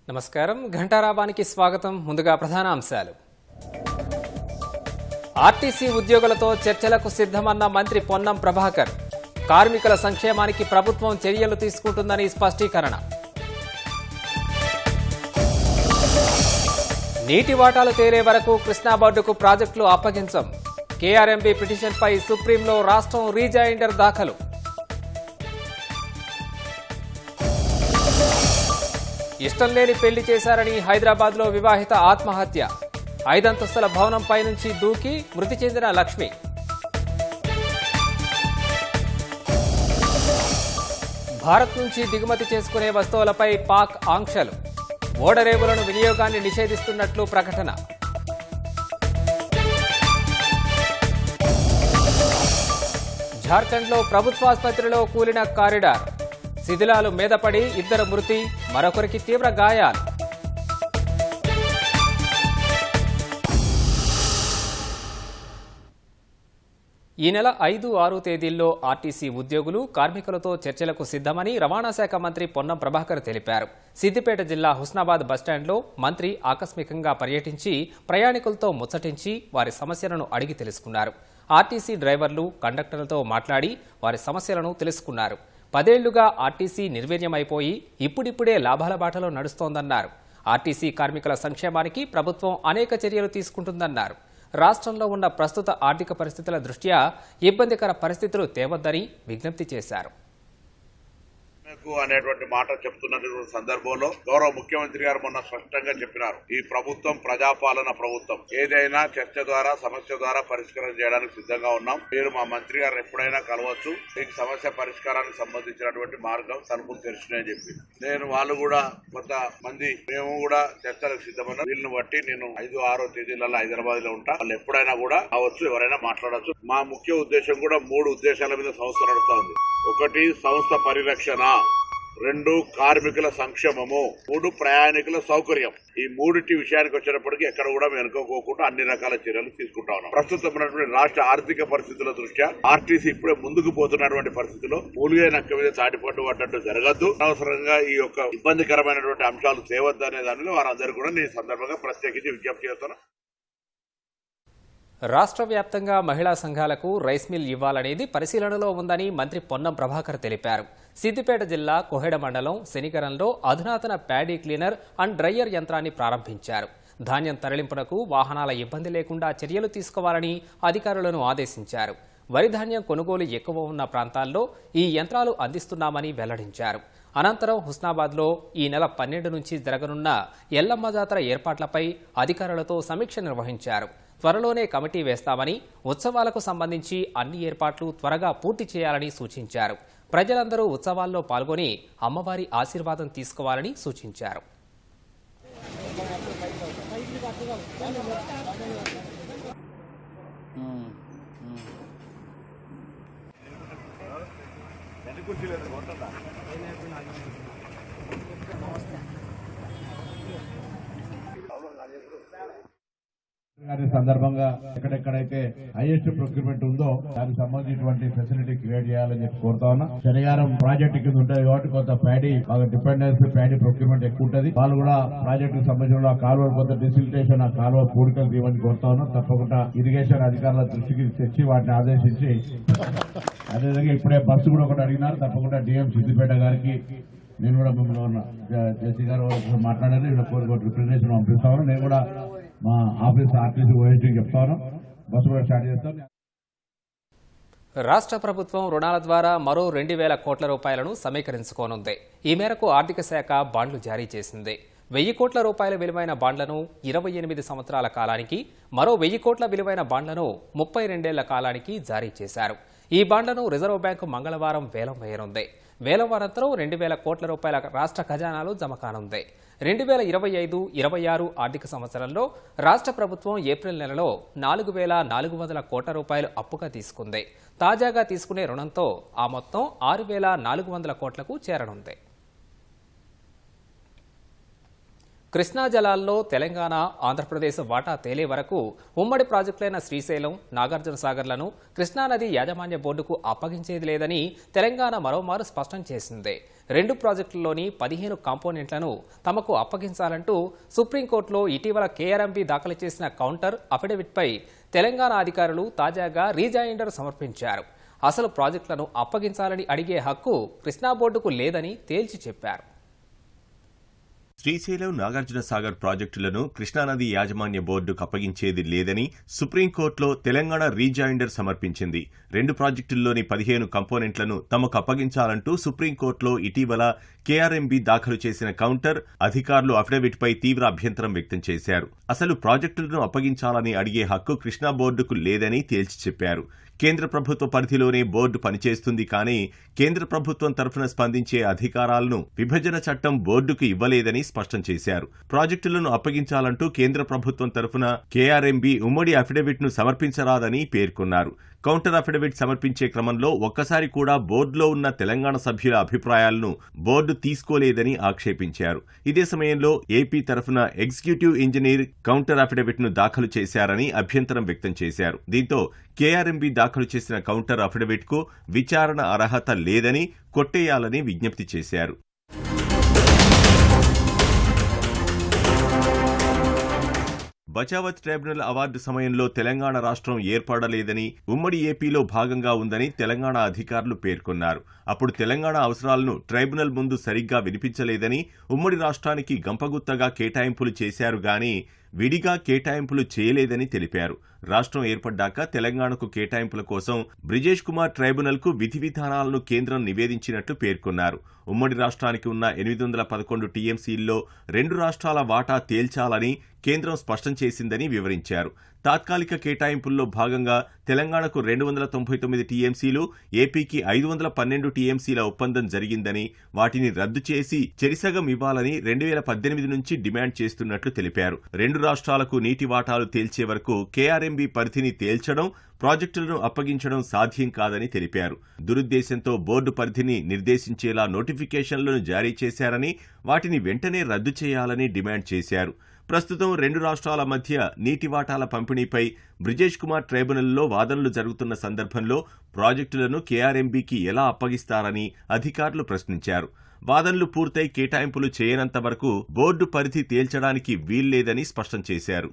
నమస్కారం ఘంటారావానికి స్వాగతం. ముందుగా ప్రధాన అంశాలు. ఆర్టీసీ ఉద్యోగులతో చర్చలకు సిద్ధమన్న మంత్రి పొన్నం ప్రభాకర్. కార్మికుల సంక్షేమానికి ప్రభుత్వం చర్యలు తీసుకుంటుందని స్పష్టీకరణ. నీటి వాటాలు తేలే వరకు కృష్ణా బోర్డుకు ప్రాజెక్టులు అప్పగించం. కేఆర్ఎంబీ పిటిషన్పై సుప్రీంలో రాష్ట్రం రీజాయిండర్ దాఖలు. ఇష్టం లేని పెళ్లి చేశారని హైదరాబాద్లో వివాహిత ఆత్మహత్య. 5 అంతస్తుల భవనంపై నుంచి దూకి మృతి చెందిన లక్ష్మి. భారత్ నుంచి దిగుమతి చేసుకునే వస్తువులపై పాక్ ఆంక్షలు. ఓడరేవులను వినియోగాన్ని నిషేధిస్తున్నట్లు ప్రకటన. జార్ఖండ్లో ప్రభుత్వాసుపత్రిలో కూలిన కారిడార్. శిథిలాలు మీదపడి 2 మృతి, మరొకరికి తీవ్ర గాయాలు. ఈ నెల 5, 6 తేదీల్లో ఆర్టీసీ ఉద్యోగులు కార్మికులతో చర్చలకు సిద్ధమని రవాణా శాఖ మంత్రి పొన్నం ప్రభాకర్ తెలిపారు. సిద్దిపేట జిల్లా హుస్నాబాద్ బస్టాండ్లో మంత్రి ఆకస్మికంగా పర్యటించి ప్రయాణికులతో ముచ్చటించి వారి సమస్యలను అడిగి తెలుసుకున్నారు. ఆర్టీసీ డ్రైవర్లు, కండక్టర్లతో మాట్లాడి వారి సమస్యలను తెలుసుకున్నారు. 10 ఏళ్లుగా ఆర్టీసీ నిర్వీర్యమైపోయి ఇప్పుడిప్పుడే లాభాల బాటలో నడుస్తోందన్నారు. ఆర్టీసీ కార్మికుల సంక్షేమానికి ప్రభుత్వం అనేక చర్యలు తీసుకుంటుందన్నారు. రాష్ట్రంలో ఉన్న ప్రస్తుత ఆర్థిక పరిస్థితుల దృష్ట్యా ఇబ్బందికర పరిస్థితులు తేవద్దని విజ్ఞప్తి చేశారు. అనేటువంటి మాట చెప్తున్నటువంటి సందర్భంలో గౌరవ ముఖ్యమంత్రి గారు మొన్న స్పష్టంగా చెప్పినారు, ఈ ప్రభుత్వం ప్రజాపాలన ప్రభుత్వం, ఏదైనా చర్చ ద్వారా సమస్య ద్వారా పరిష్కారం చేయడానికి సిద్ధంగా ఉన్నాం. మీరు మా మంత్రి గారు ఎప్పుడైనా కలవచ్చు. మీకు సమస్య పరిష్కారానికి సంబంధించినటువంటి మార్గం తలుపులు తెరిచినాయని చెప్పి వాళ్ళు కూడా కొంతమంది మేము కూడా చర్చలకు సిద్ధమన్నా. వీళ్ళని బట్టి నేను 5, 6 తేదీలలో హైదరాబాద్ లో ఉంటా. వాళ్ళు ఎప్పుడైనా కూడా కావచ్చు, ఎవరైనా మాట్లాడచ్చు. మా ముఖ్య ఉద్దేశం కూడా 3 ఉద్దేశాల మీద సంస్థ నడుస్తా ఉంది. 1 సంస్థ పరిరక్షణ, 2 కార్మికుల సంక్షేమము, 3 ప్రయాణికుల సౌకర్యం. ఈ 3 విషయానికి వచ్చేటప్పటికి ఎక్కడ కూడా వెనుకోకుండా అన్ని రకాల చర్యలు తీసుకుంటా ఉన్నాం. ప్రస్తుతం ఉన్నటువంటి రాష్ట్ర ఆర్థిక పరిస్థితుల దృష్ట్యా ఆర్టీసీ ఇప్పుడే ముందుకు పోతున్నటువంటి పరిస్థితిలో మూలిగే నక్క మీద తాటిపట్టు పడ్డట్టు జరగద్దు. అనవసరంగా ఈ యొక్క ఇబ్బందికరమైనటువంటి అంశాలు తేవద్దు అనే దానిలో వారందరూ కూడా నేను సందర్భంగా ప్రత్యేకించి విజ్ఞప్తి చేస్తాను. రాష్ట్ర వ్యాప్తంగా మహిళా సంఘాలకు రైస్ మిల్ ఇవ్వాలనేది పరిశీలనలో ఉందని మంత్రి పొన్నం ప్రభాకర్ తెలిపారు. సిద్దిపేట జిల్లా కోహెడ మండలం శనికరంలో అధునాతన ప్యాడీ క్లీనర్ అండ్ డ్రయ్యర్ యంత్రాన్ని ప్రారంభించారు. ధాన్యం తరలింపునకు వాహనాల ఇబ్బంది లేకుండా చర్యలు తీసుకోవాలని అధికారులను ఆదేశించారు. వరి ధాన్యం కొనుగోలు ఎక్కువ ఉన్న ప్రాంతాల్లో ఈ యంత్రాలు అందిస్తున్నామని వెల్లడించారు. అనంతరం హుస్నాబాద్లో ఈ నెల 12 నుంచి జరగనున్న ఎల్లమ్మ జాతర ఏర్పాట్లపై అధికారులతో సమీక్ష నిర్వహించారు. త్వరలోనే కమిటీ వేస్తామని, ఉత్సవాలకు సంబంధించి అన్ని ఏర్పాట్లు త్వరగా పూర్తి చేయాలని సూచించారు. ప్రజలందరూ ఉత్సవాల్లో పాల్గొని అమ్మవారి ఆశీర్వాదం తీసుకోవాలని సూచించారు. సందర్భంగా ఎక్కడెక్కడైతే హైయెస్ట్ ప్రొక్యూర్మెంట్ ఉందో దానికి సంబంధించినటువంటి ఫెసిలిటీ క్రియేట్ చేయాలని చెప్పి కోరుతా ఉన్నా. శనివారం ప్రాజెక్ట్ కింద ఉంటుంది కాబట్టి కొంత ప్యాడీ బాగా డిపెండెన్స్ ప్యాడీ ప్రొక్యూర్మెంట్ ఎక్కువ ఉంటుంది. వాళ్ళు కూడా ప్రాజెక్టు సంబంధించిన కాలువ కొంత డిసిలిటేషన్ ఆ కాలువ పూడికలు తీయమని కోరుతా ఉన్నా. తప్పకుండా ఇరిగేషన్ అధికారుల దృష్టికి తెచ్చి వాటిని ఆదేశించి, అదేవిధంగా ఇప్పుడే బస్సు కూడా ఒకటి అడిగినారు. తప్పకుండా డిఎం సిద్దిపేట గారికి నేను కూడా మిమ్మల్ని జేసీ గారు మాట్లాడారు. ఇలా కోరిక రిప్రజెంటేషన్ పంపిస్తాను. నేను కూడా మా ఆఫీస్ ఆర్టీసీ ఓఎస్డీ చెప్తాను. బస్సు కూడా స్టార్ట్ చేస్తాను. రాష్ట్ర ప్రభుత్వం రుణాల ద్వారా మరో 2,000 కోట్ల రూపాయలను సమీకరించుకోనుంది. ఈ మేరకు ఆర్థిక శాఖ బాండ్లు జారీ చేసింది. 1,000 కోట్ల రూపాయల విలువైన బాండ్లను 28 సంవత్సరాల కాలానికి, మరో 1,000 కోట్ల విలువైన బాండ్లను 32 ఏళ్ల కాలానికి జారీ చేశారు. ఈ బాండ్లను రిజర్వ్ బ్యాంకు మంగళవారం వేలం వేయనుంది. వేలం అనంతరం 2,000 కోట్ల రూపాయల రాష్ట్ర ఖజానాలో జమ కానుంది. 2025-26 ఆర్థిక సంవత్సరంలో రాష్ట్ర ప్రభుత్వం ఏప్రిల్ నెలలో 4,400 కోట్ల రూపాయలు అప్పుగా తీసుకుంది. తాజాగా తీసుకునే రుణంతో ఆ మొత్తం 6,400 కోట్లకు చేరనుంది. కృష్ణా జలాల్లో తెలంగాణ ఆంధ్రప్రదేశ్ వాటా తేలే వరకు ఉమ్మడి ప్రాజెక్టులైన శ్రీశైలం నాగార్జున సాగర్లను కృష్ణానది యాజమాన్య బోర్డుకు అప్పగించేది లేదని తెలంగాణ మరోమారు స్పష్టం చేసింది. 2 ప్రాజెక్టుల్లోని 15 కాంపోనెంట్లను తమకు అప్పగించాలంటూ సుప్రీంకోర్టులో ఇటీవల కేఆర్ఎంబీ దాఖలు చేసిన కౌంటర్ అఫిడవిట్పై తెలంగాణ అధికారులు తాజాగా రీజాయిండర్ సమర్పించారు. అసలు ప్రాజెక్టులను అప్పగించాలని అడిగే హక్కు కృష్ణా బోర్డుకు లేదని తేల్చి చెప్పారు. శ్రీశైలం నాగార్జున సాగర్ ప్రాజెక్టులను కృష్ణానది యాజమాన్య బోర్డుకు అప్పగించేది లేదని సుప్రీంకోర్టులో తెలంగాణ రీజాయిండర్ సమర్పించింది. 2 ప్రాజెక్టుల్లోని 15 కంపోనెంట్లను తమకు అప్పగించాలంటూ సుప్రీంకోర్టులో ఇటీవల కేఆర్ఎంబీ దాఖలు చేసిన కౌంటర్ అధికారులు అఫిడవిట్పై తీవ్ర అభ్యంతరం వ్యక్తం చేశారు. అసలు ప్రాజెక్టులను అప్పగించాలని అడిగే హక్కు కృష్ణా బోర్డుకు లేదని తేల్చి చెప్పారు. కేంద్ర ప్రభుత్వ పరిధిలోనే బోర్డు పనిచేస్తుంది కానీ కేంద్ర ప్రభుత్వం తరఫున స్పందించే అధికారాలను విభజన చట్టం బోర్డుకు ఇవ్వలేదని స్పష్టం చేశారు. ప్రాజెక్టులను అప్పగించాలంటూ కేంద్ర ప్రభుత్వం తరఫున కేఆర్ఎంబీ ఉమ్మడి అఫిడవిట్ను సమర్పించరాదని పేర్కొన్నారు. కౌంటర్ అఫిడవిట్ సమర్పించే క్రమంలో ఒక్కసారి కూడా బోర్డులో ఉన్న తెలంగాణ సభ్యుల అభిప్రాయాలను బోర్డు తీసుకోలేదని ఆక్షేపించారు. ఇదే సమయంలో ఏపీ తరఫున ఎగ్జిక్యూటివ్ ఇంజనీర్ కౌంటర్ అఫిడవిట్ను దాఖలు చేశారని అభ్యంతరం వ్యక్తం చేశారు. దీంతో కేఆర్ఎంబీ దాఖలు చేసిన కౌంటర్ అఫిడవిట్కు విచారణ అర్హత లేదని కొట్టేయాలని విజ్ఞప్తి చేశారు. బచావత్ ట్రైబ్యునల్ అవార్డు సమయంలో తెలంగాణ రాష్ట్రం ఏర్పడలేదని, ఉమ్మడి ఏపీలో భాగంగా ఉందని తెలంగాణ అధికారులు పేర్కొన్నారు. అప్పుడు తెలంగాణ అవసరాలను ట్రైబ్యునల్ ముందు సరిగ్గా వినిపించలేదని, ఉమ్మడి రాష్ట్రానికి గంపగుత్తగా కేటాయింపులు చేశారు గాని విడిగా కేటాయింపులు చేయలేదని తెలిపారు. రాష్ట్రం ఏర్పడ్డాక తెలంగాణకు కేటాయింపుల కోసం బ్రిజేష్ కుమార్ ట్రైబ్యునల్కు విధి విధానాలను కేంద్రం నివేదించినట్లు పేర్కొన్నారు. ఉమ్మడి రాష్ట్రానికి ఉన్న 811 టీఎంసీల్లో 2 రాష్ట్రాల వాటా తేల్చాలని కేంద్రం స్పష్టం చేసిందని వివరించారు. తాత్కాలిక కేటాయింపుల్లో భాగంగా తెలంగాణకు 299 టీఎంసీలు, ఏపీకి 512 టీఎంసీల ఒప్పందం జరిగిందని, వాటిని రద్దు చేసి చెరిసగం ఇవ్వాలని 2018 నుంచి డిమాండ్ చేస్తున్నట్లు తెలిపారు. 2 రాష్ట్రాలకు నీటి వాటాలు తేల్చే వరకు కేఆర్ఎంబీ పరిధిని తేల్చడం, ప్రాజెక్టులను అప్పగించడం సాధ్యం కాదని తెలిపారు. దురుద్దేశంతో బోర్డు పరిధిని నిర్దేశించేలా నోటిఫికేషన్లను జారీ చేశారని, వాటిని వెంటనే రద్దు చేయాలని డిమాండ్ చేశారు. ప్రస్తుతం 2 రాష్ట్రాల మధ్య నీటి వాటాల పంపిణీపై బ్రిజేష్ కుమార్ ట్రైబ్యునల్లో వాదనలు జరుగుతున్న సందర్భంలో ప్రాజెక్టులను కేఆర్ఎంబీకి ఎలా అప్పగిస్తారని అధికారులు ప్రశ్నించారు. వాదనలు పూర్తయి కేటాయింపులు చేయనంత వరకు బోర్డు పరిధి తేల్చడానికి వీల్లేదని స్పష్టం చేశారు.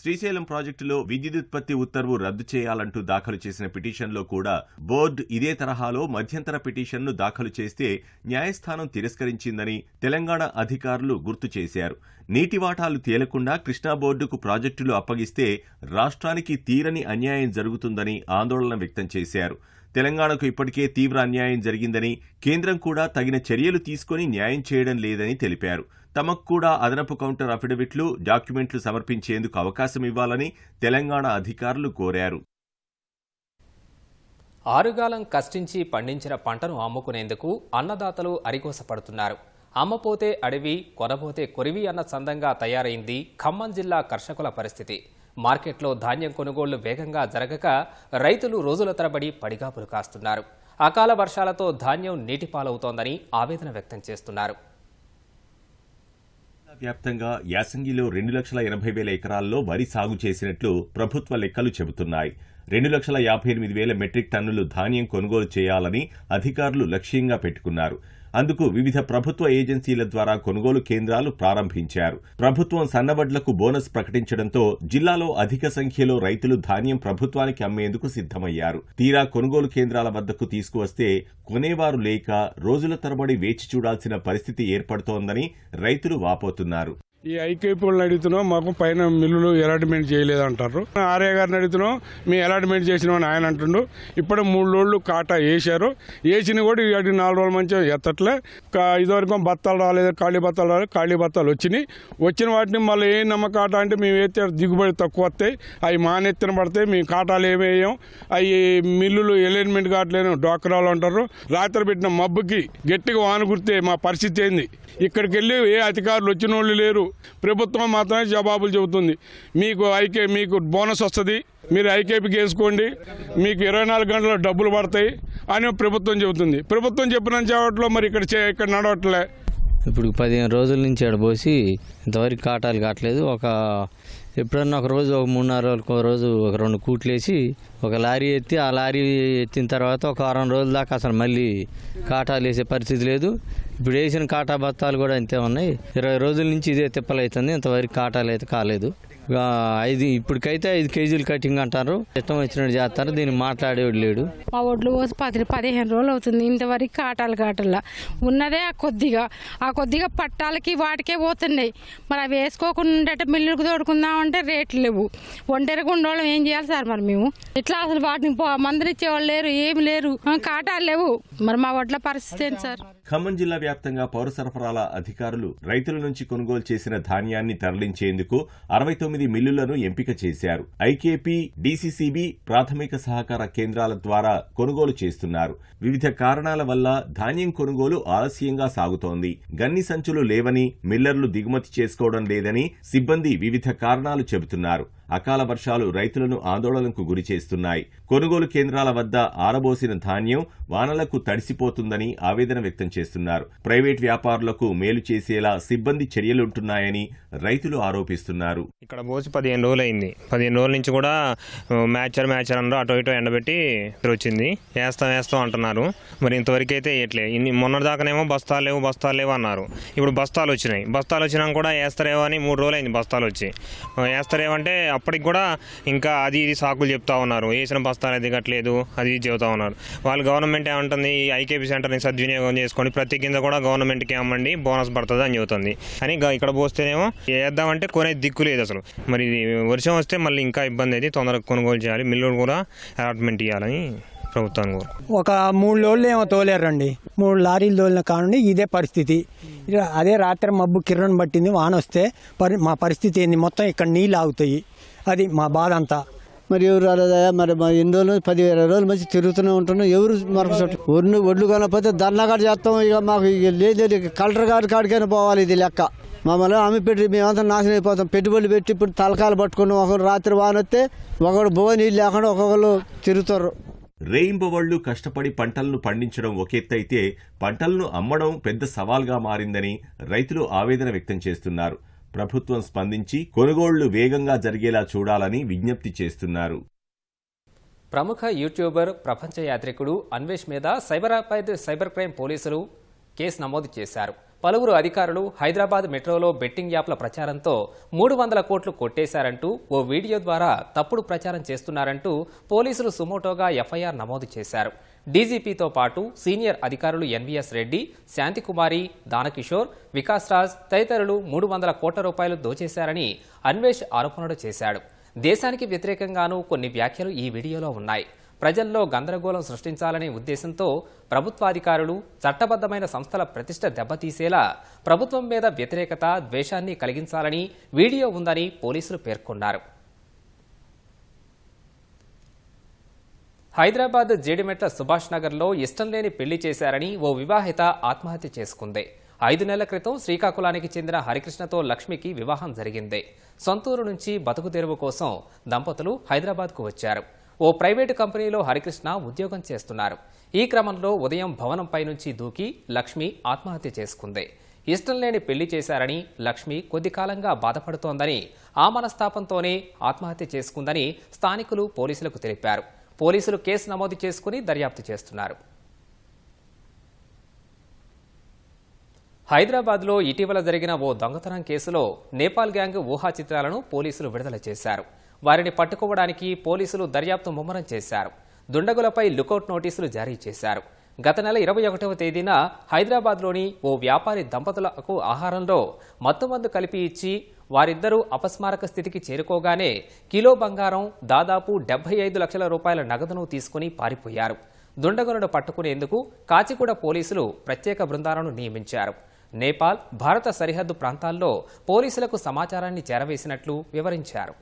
శ్రీశైలం ప్రాజెక్టులో విద్యుదుత్పత్తి ఉత్తర్వు రద్దు చేయాలంటూ దాఖలు చేసిన పిటిషన్లో కూడా బోర్డు ఇదే తరహాలో మధ్యంతర పిటిషన్ను దాఖలు చేస్తే న్యాయస్థానం తిరస్కరించిందని తెలంగాణ అధికారులు గుర్తు చేశారు. నీటి వాటాలు తేలకుండా కృష్ణా బోర్డుకు ప్రాజెక్టులు అప్పగిస్తే రాష్ట్రానికి తీరని అన్యాయం జరుగుతుందని ఆందోళన వ్యక్తం చేశారు. తెలంగాణకు ఇప్పటికే తీవ్ర అన్యాయం జరిగిందని, కేంద్రం కూడా తగిన చర్యలు తీసుకుని న్యాయం చేయడం లేదని తెలిపారు. తమకు కూడా అదనపు కౌంటర్ అఫిడవిట్లు, డాక్యుమెంట్లు సమర్పించేందుకు అవకాశం ఇవ్వాలని తెలంగాణ అధికారులు కోరారు. ఆరుగాలం కష్టించి పండించిన పంటను అమ్ముకునేందుకు అన్నదాతలు అరిగోసపడుతున్నారు. అమ్మపోతే అడవి, కొనపోతే కొరివి అన్న చందంగా తయారైంది ఖమ్మం జిల్లా కర్షకుల పరిస్థితి. మార్కెట్లో ధాన్యం కొనుగోళ్లు వేగంగా జరగక రైతులు రోజుల తరబడి పడిగాపులు కాస్తున్నారు. అకాల వర్షాలతో ధాన్యం నీటిపాలవుతోందని ఆవేదన వ్యక్తం చేస్తున్నారు. వ్యాప్తంగా యాసంగిలో 2,80,000 ఎకరాల్లో వరి సాగు చేసినట్లు ప్రభుత్వ లెక్కలు చెబుతున్నాయి. 2,58,000 మెట్రిక్ టన్నులు ధాన్యం కొనుగోలు చేయాలని అధికారులు లక్ష్యంగా పెట్టుకున్నారు. అందుకు వివిధ ప్రభుత్వ ఏజెన్సీల ద్వారా కొనుగోలు కేంద్రాలు ప్రారంభించారు. ప్రభుత్వం సన్నవడ్లకు బోనస్ ప్రకటించడంతో జిల్లాలో అధిక సంఖ్యలో రైతులు ధాన్యం ప్రభుత్వానికి అమ్మేందుకు సిద్ధమయ్యారు. తీరా కొనుగోలు కేంద్రాల వద్దకు తీసుకువస్తే కొనేవారు లేక రోజుల తరబడి వేచి చూడాల్సిన పరిస్థితి ఏర్పడుతోందని రైతులు వాపోతున్నారు. ఈ ఐకేపీలను అడుగుతున్నాం, మాకు పైన మిల్లులు అలాట్మెంట్ చేయలేదంటారు. ఆర్ఏ గారిని అడుగుతున్నాం, మేము అలాట్మెంట్ చేసినామని ఆయన అంటుండు. ఇప్పుడు 3 రోజులు కాటా వేసారు, వేసిన కూడా 4 రోజుల మంచిగా ఎత్తట్లే. ఇదివరకు బత్తాలు రాలేదు, ఖాళీ బత్తాలు రాలేదు, ఖాళీ బత్తాలు వచ్చిన వాటిని మళ్ళీ ఏ నమ్మకాట అంటే మేము ఎత్తే దిగుబడి తక్కువ వస్తాయి, అవి మానెత్తిన పడతాయి, మేము కాటాలు ఏమేయం, అవి మిల్లులు అలైన్మెంట్ కావట్లేదు డోక్రాలు అంటారు. రాత్రి పెట్టిన మబ్బుకి గట్టిగా వాన కురితే మా పరిస్థితి ఏంది? ఇక్కడికి వెళ్ళి ఏ అధికారులు వచ్చిన వాళ్ళు లేరు. ప్రభుత్వం మాత్రమే జవాబులు చెబుతుంది. మీకు బోనస్ వస్తుంది, మీరు ఐకేపీకి వేసుకోండి, మీకు 24 గంటల డబ్బులు పడతాయి అని ప్రభుత్వం చెబుతుంది. ప్రభుత్వం చెప్పిన చావట్లో మరి ఇక్కడ నడవట్లే. ఇప్పుడు 15 రోజుల నుంచి ఇక్కడ పోసి ఇంతవరకు కాటాలు కావట్లేదు. ఎప్పుడన్నా ఒక రోజు ఒక 3-4 రోజులకు ఒక రోజు ఒక 2 కూట్లు వేసి ఒక లారీ ఎత్తి ఆ లారీ ఎత్తిన తర్వాత ఒక 10 రోజుల దాకా అసలు మళ్ళీ కాటాలు వేసే పరిస్థితి లేదు. ఇప్పుడు వేసిన కాటా బత్తాలు కూడా అంతే ఉన్నాయి. 20 రోజుల నుంచి ఇదే తిప్పలవుతుంది. ఇంతవరకు కాటాలు అయితే కాలేదు. ఇప్పటికైతే 5 కేజీలు కటింగ్ అంటారు. ఇష్టం వచ్చినట్టు చేస్తారు. దీన్ని మాట్లాడేవాడు లేడు. మా ఒడ్లు పోసి 15 రోజులు అవుతుంది. ఇంతవరకు కాటాల ఉన్నదే ఆ కొద్దిగా పట్టాలకి వాటికే పోతున్నాయి. మరి అవి వేసుకోకుండా మిల్లుకు తోడుకుందామంటే రేట్లు లేవు. ఒంటరిగా ఉండేవాళ్ళం ఏం చేయాలి సార్? మరి మేము ఇట్లా అసలు వాటిని మందరిచ్చేవాళ్ళు లేరు, ఏమి లేరు, కాటాలు లేవు. మరి మా ఒడ్ల పరిస్థితి ఏంటి సార్? ఖమ్మం జిల్లా వ్యాప్తంగా పౌర సరఫరాల అధికారులు రైతుల నుంచి కొనుగోలు చేసిన ధాన్యాన్ని తరలించేందుకు 69 మిల్లులను ఎంపిక చేశారు. ఐకేపీ, డీసీసీబీ ప్రాథమిక సహకార కేంద్రాల ద్వారా కొనుగోలు చేస్తున్నారు. వివిధ కారణాల వల్ల ధాన్యం కొనుగోలు ఆలస్యంగా సాగుతోంది. గన్ని సంచులు లేవని, మిల్లర్లు దిగుమతి చేసుకోవడం లేదని సిబ్బంది వివిధ కారణాలు చెబుతున్నారు. అకాల వర్షాలు రైతులను ఆందోళనకు గురిచేస్తున్నాయి. కొనుగోలు కేంద్రాల వద్ద ఆరబోసిన ధాన్యం వానలకు తడిసిపోతుందని ఆవేదన వ్యక్తం చేస్తున్నారు. ప్రైవేట్ వ్యాపారులకు మేలు చేసేలా సిబ్బంది చర్యలుంటున్నాయని రైతులు ఆరోపిస్తున్నారు. ఇక్కడ పోసి 15 రోజులు అయింది. 15 రోజుల నుంచి కూడా మ్యాచర్ అన్నారు. అటో ఇటో ఎండబెట్టి వచ్చింది. వేస్తాం అంటున్నారు. మరి ఇంతవరకు అయితే వేయట్లే. మొన్నటిదాకానేమో బస్తాలు లేవు అన్నారు. ఇప్పుడు బస్తాలు వచ్చినా కూడా వేస్తారేమో అని 3 రోజులు అయింది. బస్తాలు వచ్చి వేస్తారేమంటే అప్పటికి కూడా ఇంకా అది సాకులు చెప్తా ఉన్నారు. వేసిన బస్తాలు దిగట్లేదు, అది చెబుతా ఉన్నారు. వాళ్ళు గవర్నమెంట్ ఏమంటుంది, ఈ ఐకేపీ సెంటర్ని సద్వినియోగం చేసుకొని ప్రతి కింద కూడా గవర్నమెంట్కి అమ్మండి, బోనస్ పడుతుంది అని చెబుతుంది. అని ఇక్కడ పోస్తేనేమో వేద్దామంటే కొనే దిక్కు లేదు అసలు. మరి వర్షం వస్తే మళ్ళీ ఇంకా ఇబ్బంది అయితే తొందరగా కొనుగోలు చేయాలి. మిల్లులు కూడా అలాట్మెంట్ ఇవ్వాలని ప్రభుత్వాన్ని ఒక 3 లోళ్ళు ఏమో తోలేరండి. 3 లారీలు తోలిన కానుండి ఇదే పరిస్థితి. అదే రాత్రి మబ్బు కిరణ్ పట్టింది, వాన వస్తే మా పరిస్థితి ఏంది? మొత్తం ఇక్కడ నీళ్ళు ఆగుతాయి. అది మా బాధ అంతా. మరి ఎవరు రాలేదా? మరి ఎన్ని రోజులు 10-20 రోజుల మంచి తిరుగుతూనే ఉంటున్నాం. ఎవరు మరొకటి ఒడ్లు కొనకపోతే ధర్నాగాడు చేస్తాం. ఇక మాకు లేదు, కలెక్టర్ గారి కాడికైనా పోవాలి. ఇది లెక్క. మమ్మల్ని అమ్మి పెట్టి మేమంతా నాశనం అయిపోతాం. పెట్టుబడులు పెట్టి ఇప్పుడు తలకాయలు పట్టుకున్నాం. ఒకరు రాత్రి వాన వస్తే ఒకడు నీళ్ళు లేకుండా ఒక్కొక్కరు తిరుగుతారు. రేయింబవళ్లు కష్టపడి పంటలను పండించడం ఒక ఎత్తైతే పంటలను అమ్మడం పెద్ద సవాల్గా మారిందని రైతులు ఆవేదన వ్యక్తం చేస్తున్నారు. ప్రభుత్వం స్పందించి కొనుగోళ్లు వేగంగా జరిగేలా చూడాలని విజ్ఞప్తి చేస్తున్నారు. ప్రముఖ యూట్యూబర్, ప్రపంచ యాత్రికుడు అన్వేష్ మీద సైబర్ క్రైమ్ పోలీసులు కేసు నమోదు చేశారు. పలువురు అధికారులు హైదరాబాద్ మెట్రోలో బెట్టింగ్ యాప్ల ప్రచారంతో 300 కోట్లు కొట్టేశారంటూ ఓ వీడియో ద్వారా తప్పుడు ప్రచారం చేస్తున్నారంటూ పోలీసులు సుమోటోగా ఎఫ్ఐఆర్ నమోదు చేశారు. డీజీపీతో పాటు సీనియర్ అధికారులు ఎన్వీఎస్ రెడ్డి, శాంతికుమారి, దానకిషోర్, వికాస్ రాజ్ తదితరులు 300 కోట్ల రూపాయలు దోచేశారని అన్వేష్ ఆరోపణలు చేశాడు. దేశానికి వ్యతిరేకంగానూ కొన్ని వ్యాఖ్యలు ఈ వీడియోలో ఉన్నాయి. ప్రజల్లో గందరగోళం సృష్టించాలనే ఉద్దేశంతో ప్రభుత్వాధికారులు, చట్టబద్దమైన సంస్థల ప్రతిష్ట దెబ్బతీసేలా ప్రభుత్వం మీద వ్యతిరేకత, ద్వేషాన్ని కలిగించాలని వీడియో ఉందని పోలీసులు పేర్కొన్నారు. హైదరాబాద్ జీడిమెట్ల సుభాష్ నగర్లో ఇష్టం లేని పెళ్లి చేశారని ఓ వివాహిత ఆత్మహత్య చేసుకుంది. 5 నెలల క్రితం శ్రీకాకుళానికి చెందిన హరికృష్ణతో లక్ష్మికి వివాహం జరిగింది. సొంతూరు నుంచి బతుకు తెరువు కోసం దంపతులు హైదరాబాద్కు వచ్చారు. ఓ ప్రైవేటు కంపెనీలో హరికృష్ణ ఉద్యోగం చేస్తున్నారు. ఈ క్రమంలో ఉదయం భవనంపై నుంచి దూకి లక్ష్మి ఆత్మహత్య చేసుకుంది. ఇష్టం లేని పెళ్లి చేశారని లక్ష్మి కొద్ది కాలంగా బాధపడుతోందని, ఆ మనస్తాపంతోనే ఆత్మహత్య చేసుకుందని స్థానికులు పోలీసులకు తెలిపారు. పోలీసులు కేసు నమోదు చేసుకుని దర్యాప్తు చేస్తున్నారు. హైదరాబాద్లో ఇటీవల జరిగిన ఓ దొంగతనం కేసులో నేపాల్ గ్యాంగ్ ఊహా చిత్రాలను పోలీసులు విడుదల చేశారు. వారిని పట్టుకోవడానికి పోలీసులు దర్యాప్తు ముమ్మరం చేశారు. దుండగులపై లుకౌట్ నోటీసులు జారీ చేశారు. గత నెల 21వ తేదీన హైదరాబాద్లోని ఓ వ్యాపారి దంపతులకు ఆహారంలో మత్తుమందు కలిపి ఇచ్చి వారిద్దరూ అపస్మారక స్థితికి చేరుకోగానే కిలో బంగారం, దాదాపు 75 లక్షల రూపాయల నగదును తీసుకుని పారిపోయారు. దుండగులను పట్టుకునేందుకు కాచిగూడ పోలీసులు ప్రత్యేక బృందాలను నియమించారు. నేపాల్, భారత సరిహద్దు ప్రాంతాల్లో పోలీసులకు సమాచారాన్ని చేరవేసినట్లు వివరించారు.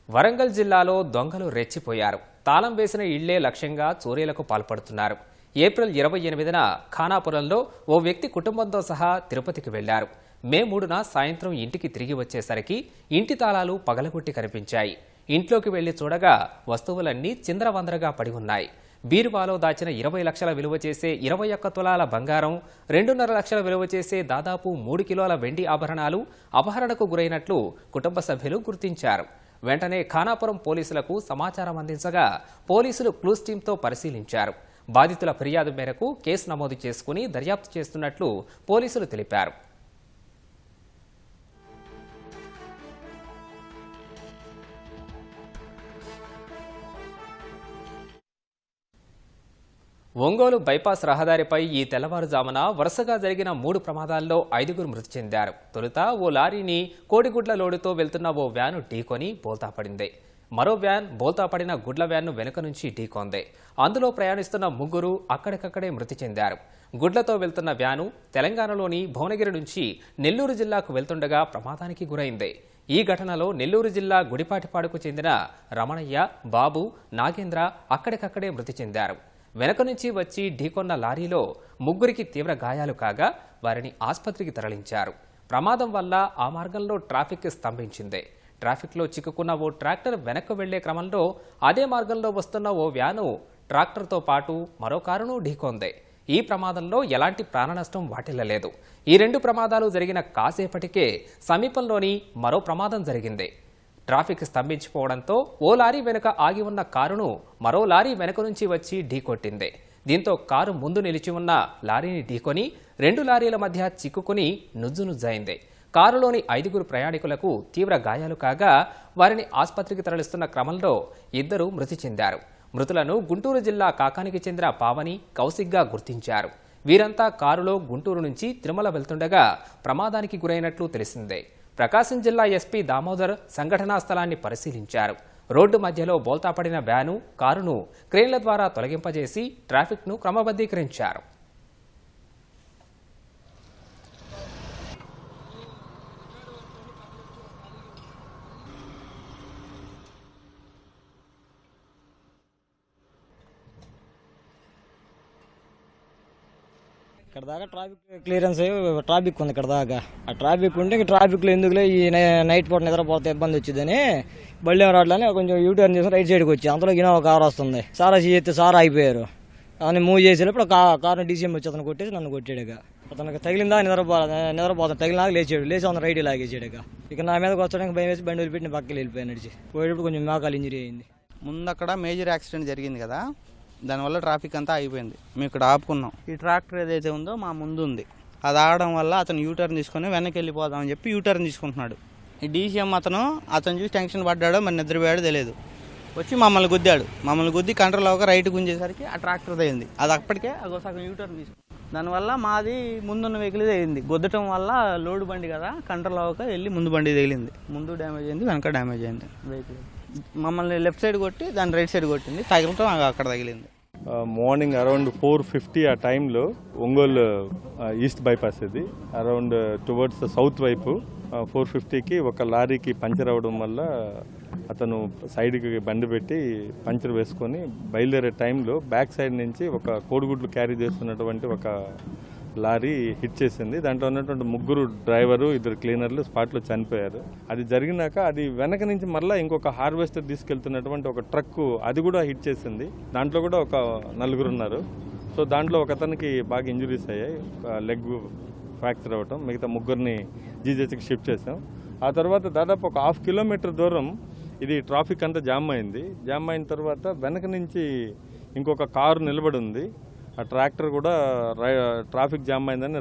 వరంగల్ జిల్లాలో దొంగలు రెచ్చిపోయారు. తాళం వేసిన ఇళ్లే లక్ష్యంగా చోరీలకు పాల్పడుతున్నారు. ఏప్రిల్ 28న ఖానాపురంలో ఓ వ్యక్తి కుటుంబంతో సహా తిరుపతికి వెళ్లారు. మే 3న సాయంత్రం ఇంటికి తిరిగి వచ్చేసరికి ఇంటి తాళాలు పగలగొట్టి కనిపించాయి. ఇంట్లోకి వెళ్లి చూడగా వస్తువులన్నీ చిందరవందరగా పడి ఉన్నాయి. బీరువాలో దాచిన 20 లక్షల విలువ చేసే 21 తులాల బంగారం, 2.5 లక్షల విలువ చేసే దాదాపు 3 కిలోల వెండి ఆభరణాలు అపహరణకు గురైనట్లు కుటుంబ సభ్యులు గుర్తించారు. వెంటనే ఖానాపురం పోలీసులకు సమాచారం అందించగా పోలీసులు క్లూస్ టీంతో పరిశీలించారు. బాధితుల ఫిర్యాదు మేరకు కేసు నమోదు చేసుకుని దర్యాప్తు చేస్తున్నట్లు పోలీసులు తెలిపారు. ఒంగోలు బైపాస్ రహదారిపై ఈ తెల్లవారుజామున వరుసగా జరిగిన 3 ప్రమాదాల్లో 5గురు మృతి చెందారు. తొలుత ఓ లారీని కోడిగుడ్ల లోడుతో వెళ్తున్న ఓ వ్యాను ఢీకొని బోల్తా పడింది. మరో వ్యాన్ బోల్తా పడిన గుడ్ల వ్యాన్ను వెనుక నుంచి ఢీకొంది. అందులో ప్రయాణిస్తున్న 3 అక్కడికక్కడే మృతి చెందారు. గుడ్లతో వెళ్తున్న వ్యాను తెలంగాణలోని భువనగిరి నుంచి నెల్లూరు జిల్లాకు వెళ్తుండగా ప్రమాదానికి గురైంది. ఈ ఘటనలో నెల్లూరు జిల్లా గుడిపాటిపాడుకు చెందిన రమణయ్య, బాబు, నాగేంద్ర అక్కడికక్కడే మృతి చెందారు. వెనక నుంచి వచ్చి ఢీకొన్న లారీలో 3కి తీవ్ర గాయాలు కాగా వారిని ఆసుపత్రికి తరలించారు. ప్రమాదం వల్ల ఆ మార్గంలో ట్రాఫిక్ స్తంభించింది. ట్రాఫిక్లో చిక్కుకున్న ఓ ట్రాక్టర్ వెనక్కు వెళ్లే క్రమంలో అదే మార్గంలో వస్తున్న ఓ వ్యాను ట్రాక్టర్తో పాటు మరో కారును ఢీకొంది. ఈ ప్రమాదంలో ఎలాంటి ప్రాణనష్టం వాటిల్లలేదు. ఈ 2 ప్రమాదాలు జరిగిన కాసేపటికే సమీపంలోని మరో ప్రమాదం జరిగింది. ట్రాఫిక్ స్తంభించిపోవడంతో ఓ లారీ వెనుక ఆగి ఉన్న కారును మరో లారీ వెనుక నుంచి వచ్చి ఢీకొట్టింది. దీంతో కారు ముందు నిలిచి ఉన్న లారీని ఢీకొని 2 లారీల మధ్య చిక్కుకుని నుజ్జునుజ్జైంది. కారులోని 5గురు ప్రయాణికులకు తీవ్ర గాయాలు కాగా వారిని ఆసుపత్రికి తరలిస్తున్న క్రమంలో 2 మృతి చెందారు. మృతులను గుంటూరు జిల్లా కాకానికి చెందిన పావని, కౌశిక్గా గుర్తించారు. వీరంతా కారులో గుంటూరు నుంచి తిరుమల వెళ్తుండగా ప్రమాదానికి గురైనట్లు తెలిసిందే. ప్రకాశం జిల్లా ఎస్పీ దామోదర్ సంఘటనా స్థలాన్ని పరిశీలించారు. రోడ్డు మధ్యలో బోల్తా పడిన వ్యాను, కారును క్రేన్ల ద్వారా తొలగింపజేసి ట్రాఫిక్ను క్రమబద్ధీకరించారు. ఇక్కడ దాకా ట్రాఫిక్ క్లియరెన్స్ ట్రాఫిక్ ఉంది. ఇక్కడ దాకా ఆ ట్రాఫిక్ ఉంటే ట్రాఫిక్లో ఎందుకులే ఈ నైట్ పూట నిద్రపోతే ఇబ్బంది వచ్చిందని బళ్ళే రావట్లని కొంచెం యూటర్న్ చేసి రైట్ సైడ్కి వచ్చి అంతలో ఒక కారు వస్తుంది. సారా చేస్తే సారా అయిపోయారు. అని మూవ్ చేసేటప్పుడు కారుని డీసీఎం వచ్చి అతను కొట్టేసి నన్ను కొట్టాడుగా. అతనికి తగిలిందా నిద్రపోతాను తగిలినాక లేచాడు అతను రైట్ లాగేసాడుగా. ఇక నా మీదకి వచ్చడానికి భయం వేసి బండి పెట్టి పక్కకి వెళ్ళిపోయాను. నడిచి పోయేటప్పుడు కొంచెం మోకాలు ఇంజరీ అయింది. ముందు అక్కడ మేజర్ యాక్సిడెంట్ జరిగింది కదా, దానివల్ల ట్రాఫిక్ అంతా అయిపోయింది. మేము ఇక్కడ ఆపుకున్నాం. ఈ ట్రాక్టర్ ఏదైతే ఉందో మా ముందు ఉంది, అది ఆగడం వల్ల అతను యూటర్న్ తీసుకొని వెనక్కి వెళ్ళిపోదామని చెప్పి యూటర్న్ తీసుకుంటున్నాడు. ఈ డీసీఎం అతను చూసి టెన్షన్ పడ్డాడో మరి నిద్రపోయాడో తెలియదు, వచ్చి మమ్మల్ని గుద్దాడు. మమ్మల్ని గుద్ది కంట్రోల్ అవ్వక రైట్ గుంజేసరికి ఆ ట్రాక్టర్ అయింది. అది అప్పటికే సగం యూటర్న్ తీసుకుంది. దానివల్ల మాది ముందున్న వెహికల్ తగిలింది. గుద్దటం వల్ల లోడ్ బండి కదా, కంట్రోల్ అవ్వక వెళ్ళి ముందు బండి తగిలింది. ముందు డ్యామేజ్ అయింది, వెనక డ్యామేజ్ అయింది. వెహికల్ మమ్మల్ని లెఫ్ట్ సైడ్ కొట్టి దాన్ని రైట్ సైడ్ కొట్టింది. తగిలితో అక్కడ తగిలింది. మార్నింగ్ అరౌండ్ 4:50 ఆ టైంలో ఒంగోలు ఈస్ట్ బైపాస్ ఇది అరౌండ్ టువర్డ్స్ సౌత్ వైపు 4:50కి ఒక లారీకి పంచర్ అవ్వడం వల్ల అతను సైడ్కి బండి పెట్టి పంచర్ వేసుకొని బయలుదేరే టైంలో బ్యాక్ సైడ్ నుంచి ఒక కోడిగుడ్లు క్యారీ చేస్తున్నటువంటి ఒక లారీ హిట్ చేసింది. దాంట్లో ఉన్నటువంటి 3 డ్రైవరు 2 క్లీనర్లు స్పాట్లో చనిపోయారు. అది జరిగినాక అది వెనక నుంచి మళ్ళీ ఇంకొక హార్వెస్టర్ తీసుకెళ్తున్నటువంటి ఒక ట్రక్ అది కూడా హిట్ చేసింది. దాంట్లో కూడా ఒక 4 ఉన్నారు. సో దాంట్లో ఒక అతనికి బాగా ఇంజురీస్ అయ్యాయి, లెగ్ ఫ్రాక్చర్ అవ్వటం. మిగతా 3ని జీజీహెచ్కి షిఫ్ట్ చేసాం. ఆ తర్వాత దాదాపు ఒక 1/2 కిలోమీటర్ దూరం ఇది ట్రాఫిక్ అంతా జామ్ అయింది. జామ్ అయిన తర్వాత వెనక నుంచి ఇంకొక కారు నిలబడి ఉంది. ఆ ట్రాక్టర్ కూడా ట్రాఫిక్ జామ్ అయిందని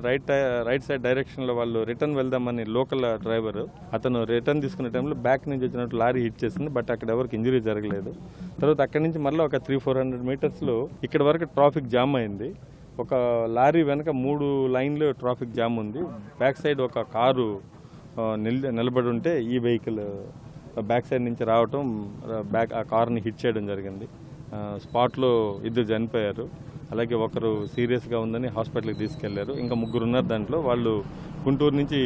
రైట్ సైడ్ డైరెక్షన్లో వాళ్ళు రిటర్న్ వెళ్దామని లోకల్ డ్రైవర్ అతను రిటర్న్ తీసుకునే టైంలో బ్యాక్ నుంచి వచ్చినట్టు లారీ హిట్ చేసింది. బట్ అక్కడ ఎవరికి ఇంజరీ జరగలేదు. తర్వాత అక్కడి నుంచి మళ్ళీ ఒక 300-400 మీటర్స్లో ఇక్కడ వరకు ట్రాఫిక్ జామ్ అయింది. ఒక లారీ వెనక 3 లైన్లు ట్రాఫిక్ జామ్ ఉంది. బ్యాక్ సైడ్ ఒక కారు నిలబడి ఉంటే ఈ వెహికల్ బ్యాక్ సైడ్ నుంచి రావటం ఆ కార్ని హిట్ చేయడం జరిగింది. స్పాట్లో 2 చనిపోయారు. అలాగే ఒకరు సీరియస్గా ఉందని హాస్పిటల్కి తీసుకెళ్లారు. ఇంకా 3 ఉన్నారు దాంట్లో. వాళ్ళు గుంటూరు నుంచి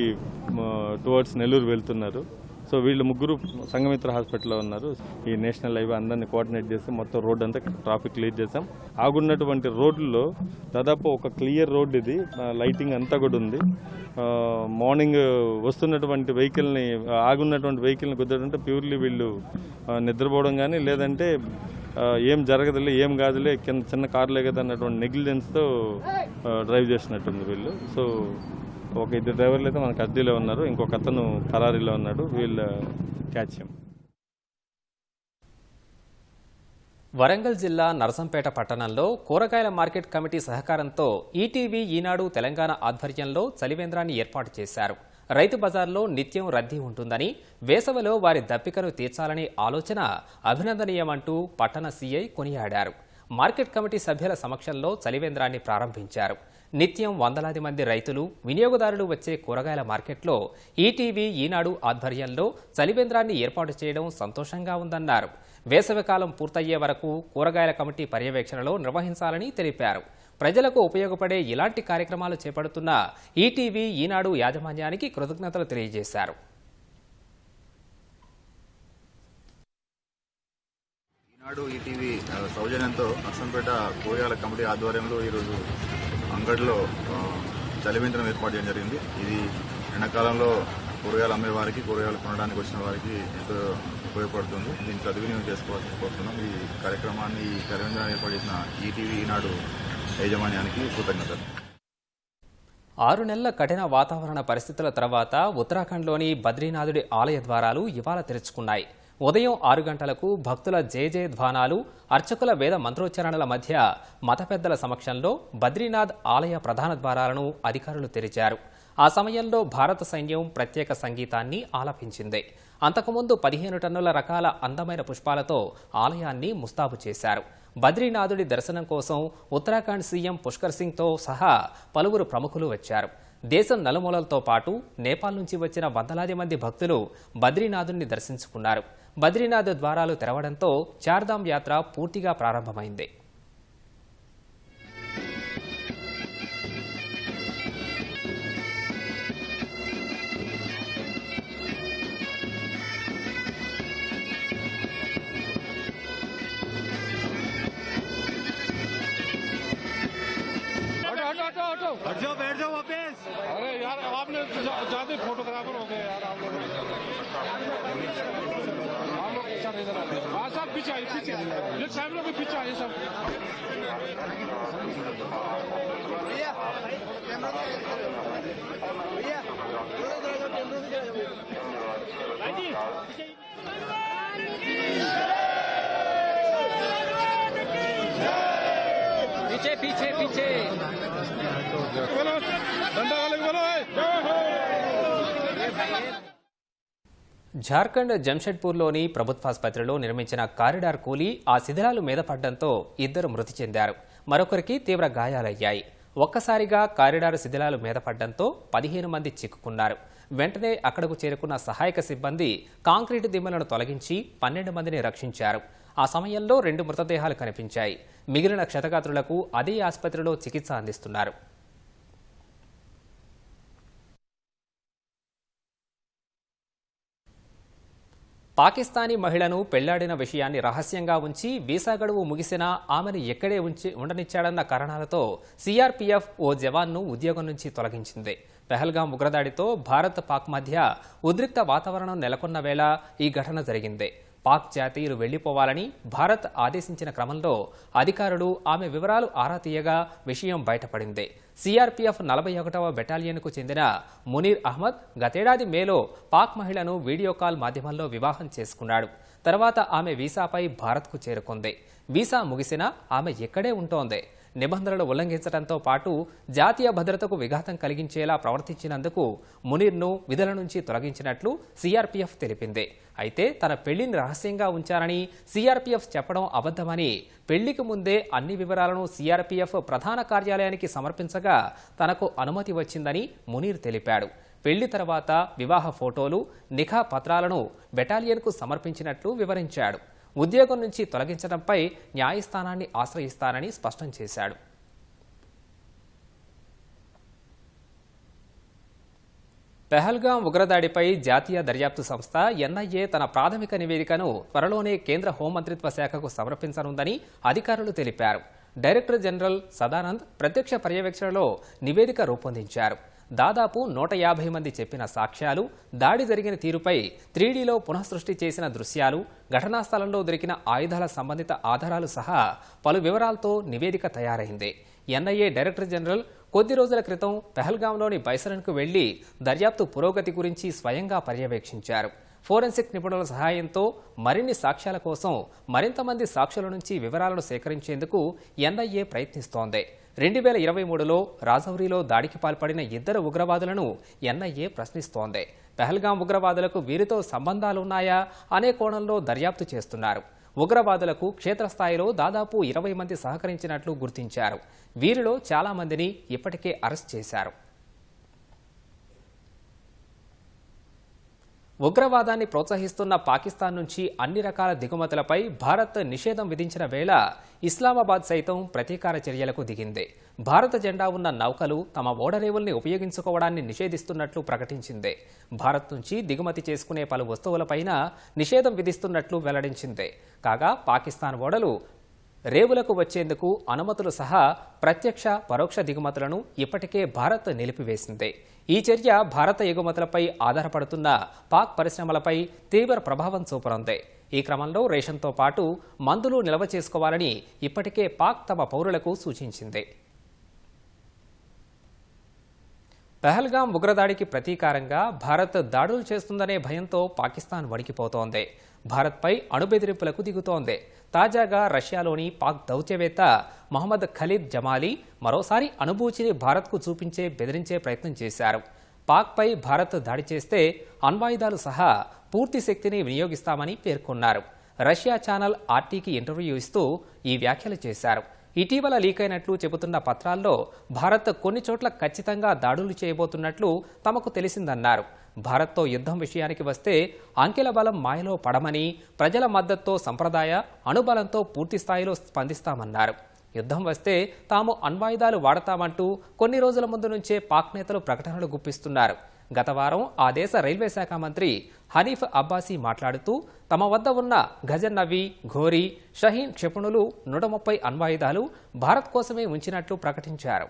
టువర్డ్స్ నెల్లూరు వెళ్తున్నారు. సో వీళ్ళు 3 సంఘమిత్ర హాస్పిటల్లో ఉన్నారు. ఈ నేషనల్ హైవే అందరినీ కోఆర్డినేట్ చేసి మొత్తం రోడ్ అంతా ట్రాఫిక్ క్లియర్ చేసాం. ఆగున్నటువంటి రోడ్లలో దాదాపు ఒక క్లియర్ రోడ్ ఇది, లైటింగ్ అంతా కూడా ఉంది. మార్నింగ్ వస్తున్నటువంటి వెహికల్ని ఆగున్నటువంటి వెహికల్ని కుదరడంటే ప్యూర్లీ వీళ్ళు నిద్రపోవడం కానీ లేదంటే ఏం జరగదులే ఏం కాదులే కింద చిన్న కార్లే కదా అన్నటువంటి నెగ్లిజెన్స్తో డ్రైవ్ చేసినట్టుంది వీళ్ళు. సో ఒక ఇద్దరు డ్రైవర్లు అయితే మనకు అద్దీలో ఉన్నారు, ఇంకొక అతను పరారీలో ఉన్నాడు. వీళ్ళ క్యాచ్. వరంగల్ జిల్లా నరసంపేట పట్టణంలో కూరగాయల మార్కెట్ కమిటీ సహకారంతో ఈటీవీ ఈనాడు తెలంగాణ ఆధ్వర్యంలో చలివేంద్రాన్ని ఏర్పాటు చేశారు. రైతు బజార్లో నిత్యం రద్దీ ఉంటుందని, వేసవిలో వారి దప్పికను తీర్చాలనే ఆలోచన అభినందనీయమంటూ పట్టణ సీఐ కొనియాడారు. మార్కెట్ కమిటీ సభ్యుల సమక్షంలో చలివేంద్రాన్ని ప్రారంభించారు. నిత్యం వందలాది మంది రైతులు, వినియోగదారులు వచ్చే కూరగాయల మార్కెట్లో ఈటీవీ ఈనాడు ఆధ్వర్యంలో చలివేంద్రాన్ని ఏర్పాటు చేయడం సంతోషంగా ఉందన్నారు. వేసవికాలం పూర్తయ్యే వరకు కూరగాయల కమిటీ పర్యవేక్షణలో నిర్వహించాలని తెలిపారు. ప్రజలకు ఉపయోగపడే ఇలాంటి కార్యక్రమాలు చేపడుతున్న ఈటీవీ ఈనాడు యాజమాన్యానికి కృతజ్ఞతలు తెలియజేశారు. ఈనాడు ఈటీవీ సౌజన్యంతో నర్సంపేట కూరగాయల కమిటీ ఆధ్వర్యంలో ఈరోజు అంగడిలో చలివేంద్రం ఏర్పాటు చేయడం జరిగింది. ఇది ఎండాకాలంలో కూరగాయలు అమ్మే వారికి, కూరగాయలు కొనడానికి వచ్చిన వారికి ఎంతో ఉపయోగపడుతుంది. దీన్ని సద్వినియోగం చేసుకోవాల్సి కోరుతున్నాం. ఈ కార్యక్రమాన్ని, ఈ చలివేంద్రాన్ని ఏర్పాటు చేసిన ఈటీవీ ఈనాడు యాజమాన్యానికి కృతజ్ఞతలు. 6 నెలల కఠిన వాతావరణ పరిస్థితుల తర్వాత ఉత్తరాఖండ్లోని బద్రీనాథుడి ఆలయ ద్వారాలు ఇవాళ తెరుచుకున్నాయి. ఉదయం 6 గంటలకు భక్తుల జయ ధ్వానాలు, అర్చకుల వేద మంత్రోచ్చరణల మధ్య మత పెద్దల సమక్షంలో బద్రీనాథ్ ఆలయ ప్రధాన ద్వారాలను అధికారులు తెరిచారు. ఆ సమయంలో భారత సైన్యం ప్రత్యేక సంగీతాన్ని ఆలపించింది. అంతకుముందు 15 టన్నుల రకాల అందమైన పుష్పాలతో ఆలయాన్ని ముస్తాబు చేశారు. బద్రీనాథుడి దర్శనం కోసం ఉత్తరాఖండ్ సీఎం పుష్కర్ సింగ్తో సహా పలువురు ప్రముఖులు వచ్చారు. దేశం నలుమూలలతో పాటు నేపాల్ నుంచి వచ్చిన వందలాది మంది భక్తులు బద్రీనాథుడిని దర్శించుకున్నారు. బద్రీనాథ్ ద్వారాలు తెరవడంతో చార్ధామ్ యాత్ర పూర్తిగా ప్రారంభమైంది. बैठ जाओ वापस। अरे यार आपने ज्यादा फोटोग्राफर हो गए यार आप लोग। सर इधर हाँ सब पीछे आइए, पीछे ये साहब लोग भी पीछे आइए सब। पीछे पीछे पीछे జార్ఖండ్ జంషెడ్పూర్లోని ప్రభుత్వాసుపత్రిలో నిర్మించిన కారిడార్ కూలి ఆ శిథిలాలు మీద పడ్డంతో 2 మృతి చెందారు. మరొకరికి తీవ్ర గాయాలయ్యాయి. ఒక్కసారిగా కారిడార్ శిథిలాలు మీద పడ్డంతో 15 మంది చిక్కుకున్నారు. వెంటనే అక్కడకు చేరుకున్న సహాయక సిబ్బంది కాంక్రీటు దిమ్మలను తొలగించి 12 మందిని రక్షించారు. ఆ సమయంలో 2 మృతదేహాలు కనిపించాయి. మిగిలిన క్షతగాత్రులకు అదే ఆసుపత్రిలో చికిత్స అందిస్తున్నారు. పాకిస్తానీ మహిళను పెళ్లాడిన విషయాన్ని రహస్యంగా ఉంచి వీసా గడువు ముగిసినా ఆమెను ఎక్కడే ఉండనిచ్చాడన్న కారణాలతో సీఆర్పీఎఫ్ ఓ జవాన్ను ఉద్యోగం నుంచి తొలగించింది. పెహల్గాం ఉగ్రదాడితో భారత్ పాక్ మధ్య ఉద్రిక్త వాతావరణం నెలకొన్న వేళ ఈ ఘటన జరిగింది. పాక్ జాతీయులు వెళ్లిపోవాలని భారత్ ఆదేశించిన క్రమంలో అధికారులు ఆమె వివరాలు ఆరా తీయగా విషయం బయటపడింది. సీఆర్పీఎఫ్ 41వ బెటాలియన్కు చెందిన మునీర్ అహ్మద్ గతేడాది మేలో పాక్ మహిళను వీడియో కాల్ మాధ్యమంలో వివాహం చేసుకున్నాడు. తర్వాత ఆమె వీసాపై భారత్కు చేరుకుంది. వీసా ముగిసినా ఆమె ఎక్కడే ఉంటోంది. నిబంధనలు ఉల్లంఘించడంతో పాటు జాతీయ భద్రతకు విఘాతం కలిగించేలా ప్రవర్తించినందుకు మునీర్ను విధుల నుంచి తొలగించినట్లు సీఆర్పీఎఫ్ తెలిపింది. అయితే తన పెళ్లిని రహస్యంగా ఉంచారని సీఆర్పీఎఫ్ చెప్పడం అబద్ధమని, పెళ్లికి ముందే అన్ని వివరాలను సీఆర్పీఎఫ్ ప్రధాన కార్యాలయానికి సమర్పించగా తనకు అనుమతి వచ్చిందని మునీర్ తెలిపాడు. పెళ్లి తర్వాత వివాహ ఫోటోలు, నిఖా పత్రాలను బెటాలియన్కు సమర్పించినట్లు వివరించాడు. ఉద్యోగం నుంచి తొలగించడంపై న్యాయస్థానాన్ని ఆశ్రయిస్తానని స్పష్టం చేశాడు. పెహల్గాం ఉగ్రదాడిపై జాతీయ దర్యాప్తు సంస్థ ఎన్ఐఏ తన ప్రాథమిక నివేదికను త్వరలోనే కేంద్ర హోంమంత్రిత్వ శాఖకు సమర్పించనుందని అధికారులు తెలిపారు. డైరెక్టర్ జనరల్ సదానంద్ ప్రత్యక్ష పర్యవేక్షణలో నివేదిక రూపొందించారు. దాదాపు 150 మంది చెప్పిన సాక్ష్యాలు, దాడి జరిగిన తీరుపై 3Dలో పునఃసృష్టి చేసిన దృశ్యాలు, ఘటనా స్థలంలో దొరికిన ఆయుధాల సంబంధిత ఆధారాలు సహా పలు వివరాలతో నివేదిక తయారైంది. ఎన్ఐఏ డైరెక్టర్ జనరల్ కొద్ది రోజుల క్రితం పెహల్గాంలోని బైసరన్కు వెళ్లి దర్యాప్తు పురోగతి గురించి స్వయంగా పర్యవేక్షించారు. ఫోరెన్సిక్ నిపుణుల సహాయంతో మరిన్ని సాక్ష్యాల కోసం మరింత మంది సాక్షుల నుంచి వివరాలను సేకరించేందుకు ఎన్ఐఏ ప్రయత్నిస్తోంది. 2023లో రాజౌరిలో దాడికి పాల్పడిన 2 ఉగ్రవాదులను ఎన్ఐఏ ప్రశ్నిస్తోంది. పెహల్గాం ఉగ్రవాదులకు వీరితో సంబంధాలున్నాయా అనే కోణంలో దర్యాప్తు చేస్తున్నారు. ఉగ్రవాదులకు క్షేత్రస్థాయిలో దాదాపు 20 మంది సహకరించినట్లు గుర్తించారు. వీరిలో చాలా మందిని ఇప్పటికే అరెస్ట్ చేశారు. ఉగ్రవాదాన్ని ప్రోత్సహిస్తున్న పాకిస్తాన్ నుంచి అన్ని రకాల దిగుమతులపై భారత్ నిషేధం విధించిన వేళ ఇస్లామాబాద్ సైతం ప్రతీకార చర్యలకు దిగింది. భారత జెండా ఉన్న నౌకలు తమ ఓడరేవుల్ని ఉపయోగించుకోవడాన్ని నిషేధిస్తున్నట్లు ప్రకటించింది. భారత్ నుంచి దిగుమతి చేసుకునే పలు వస్తువులపైన నిషేధం విధిస్తున్నట్లు వెల్లడించింది. కాగా పాకిస్తాన్ ఓడలు రేవులకు వచ్చేందుకు అనుమతులు సహా ప్రత్యక్ష పరోక్ష దిగుమతులను ఇప్పటికే భారత్ నిలిపివేసింది. ఈ చర్య భారత ఎగుమతులపై ఆధారపడుతున్న పాక్ పరిశ్రమలపై తీవ్ర ప్రభావం చూపనుంది. ఈ క్రమంలో రేషన్తో పాటు మందులు నిల్వ చేసుకోవాలని ఇప్పటికే పాక్ తమ పౌరులకు సూచించింది. పెహల్గాం ఉగ్రదాడికి ప్రతీకారంగా భారత్ దాడులు చేస్తుందనే భయంతో పాకిస్తాన్ వణికిపోతోంది. భారత్పై అణుబెదిరింపులకు దిగుతోంది. తాజాగా రష్యాలోని పాక్ దౌత్యవేత్త మహమ్మద్ ఖలీద్ జమాలీ మరోసారి అణుబూచిని భారత్కు చూపించే బెదిరించే ప్రయత్నం చేశారు. పాక్పై భారత్ దాడి చేస్తే అణ్వాయుధాలు సహా పూర్తి శక్తిని వినియోగిస్తామని పేర్కొన్నారు. రష్యా ఛానల్ ఆర్టీకి ఇంటర్వ్యూ ఇస్తూ ఈ వ్యాఖ్యలు చేశారు. ఇటీవల లీక్ అయినట్లు చెబుతున్న పత్రాల్లో భారత్ కొన్ని చోట్ల ఖచ్చితంగా దాడులు చేయబోతున్నట్లు తమకు తెలిసిందన్నారు. భారత్తో యుద్ధం విషయానికి వస్తే అంకెల బలం మాయలో పడమని, ప్రజల మద్దతుతో సంప్రదాయ అణుబలంతో పూర్తిస్థాయిలో స్పందిస్తామన్నారు. యుద్ధం వస్తే తాము అణ్వాయుధాలు వాడతామంటూ కొన్ని రోజుల ముందు నుంచే పాక్ నేతలు ప్రకటనలు గుప్పిస్తున్నారు. గత వారం ఆ దేశ రైల్వే శాఖ మంత్రి హనీఫ్ అబ్బాసీ మాట్లాడుతూ తమ వద్ద ఉన్న గజన్నవి, ఘోరీ, షహీన్ క్షిపణులు 130 అణ్వాయుధాలు భారత్ కోసమే ఉంచినట్లు ప్రకటించారు.